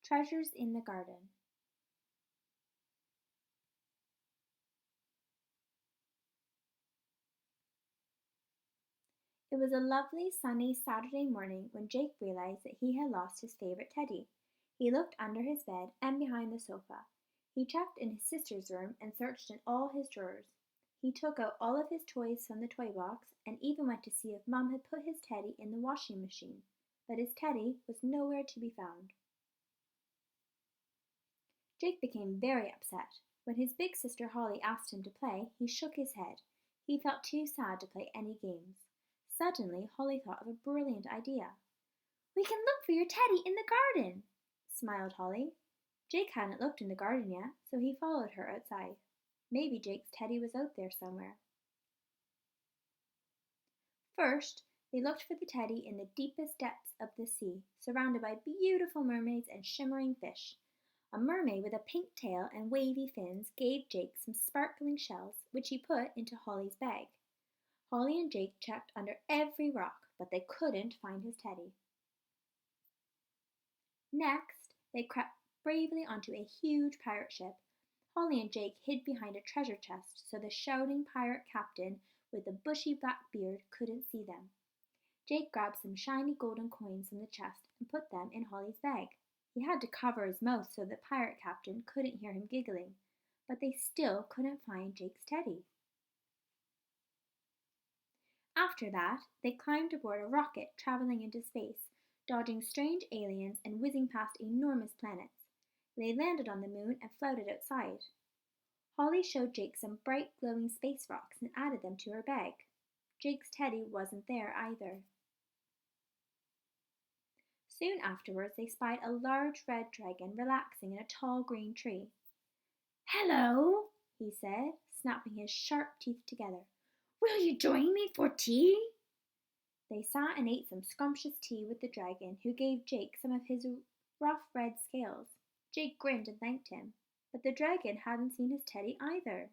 Treasures in the Garden. It was a lovely sunny Saturday morning when Jake realized that he had lost his favorite teddy. He looked under his bed and behind the sofa. He checked in his sister's room and searched in all his drawers. He took out all of his toys from the toy box and even went to see if Mum had put his teddy in the washing machine. But his teddy was nowhere to be found. Jake became very upset. When his big sister Holly asked him to play, he shook his head. He felt too sad to play any games. Suddenly, Holly thought of a brilliant idea. "We can look for your teddy in the garden," smiled Holly. Jake hadn't looked in the garden yet, so he followed her outside. Maybe Jake's teddy was out there somewhere. First, they looked for the teddy in the deepest depths of the sea, surrounded by beautiful mermaids and shimmering fish. A mermaid with a pink tail and wavy fins gave Jake some sparkling shells, which he put into Holly's bag. Holly and Jake checked under every rock, but they couldn't find his teddy. Next, they crept bravely onto a huge pirate ship. Holly and Jake hid behind a treasure chest so the shouting pirate captain with the bushy black beard couldn't see them. Jake grabbed some shiny golden coins from the chest and put them in Holly's bag. He had to cover his mouth so the pirate captain couldn't hear him giggling, but they still couldn't find Jake's teddy. After that, they climbed aboard a rocket traveling into space, dodging strange aliens and whizzing past enormous planets. They landed on the moon and floated outside. Holly showed Jake some bright glowing space rocks and added them to her bag. Jake's teddy wasn't there either. Soon afterwards, they spied a large red dragon relaxing in a tall green tree. "Hello," he said, snapping his sharp teeth together. "Will you join me for tea?" They sat and ate some scrumptious tea with the dragon, who gave Jake some of his rough red scales. Jake grinned and thanked him, but the dragon hadn't seen his teddy either.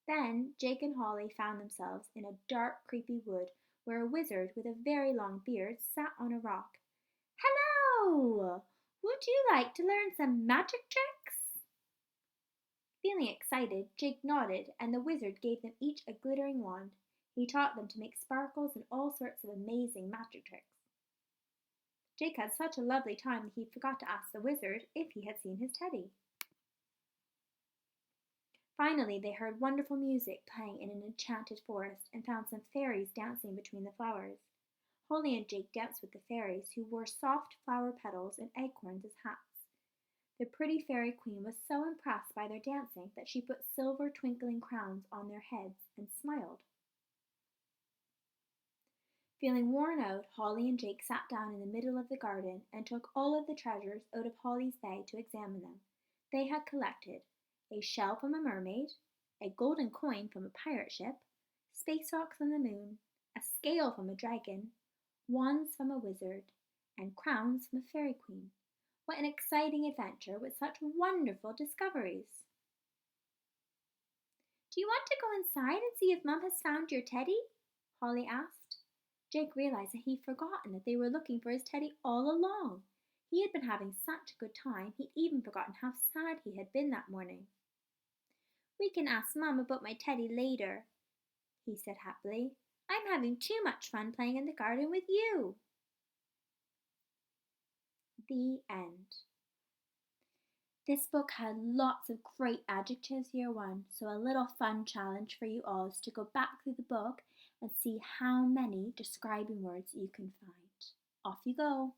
Then Jake and Holly found themselves in a dark, creepy wood where a wizard with a very long beard sat on a rock. "Hello! Would you like to learn some magic tricks?" Feeling excited, Jake nodded, and the wizard gave them each a glittering wand. He taught them to make sparkles and all sorts of amazing magic tricks. Jake had such a lovely time that he forgot to ask the wizard if he had seen his teddy. Finally, they heard wonderful music playing in an enchanted forest and found some fairies dancing between the flowers. Holly and Jake danced with the fairies, who wore soft flower petals and acorns as hats. The pretty fairy queen was so impressed by their dancing that she put silver twinkling crowns on their heads and smiled. Feeling worn out, Holly and Jake sat down in the middle of the garden and took all of the treasures out of Holly's bag to examine them. They had collected a shell from a mermaid, a golden coin from a pirate ship, space rocks on the moon, a scale from a dragon, wands from a wizard, and crowns from a fairy queen. What an exciting adventure with such wonderful discoveries! "Do you want to go inside and see if Mum has found your teddy?" Holly asked. Jake realized that he'd forgotten that they were looking for his teddy all along. He had been having such a good time, he'd even forgotten how sad he had been that morning. "We can ask Mum about my teddy later," he said happily. "I'm having too much fun playing in the garden with you." The end. This book had lots of great adjectives year one, so a little fun challenge for you all is to go back through the book and see how many describing words you can find. Off you go!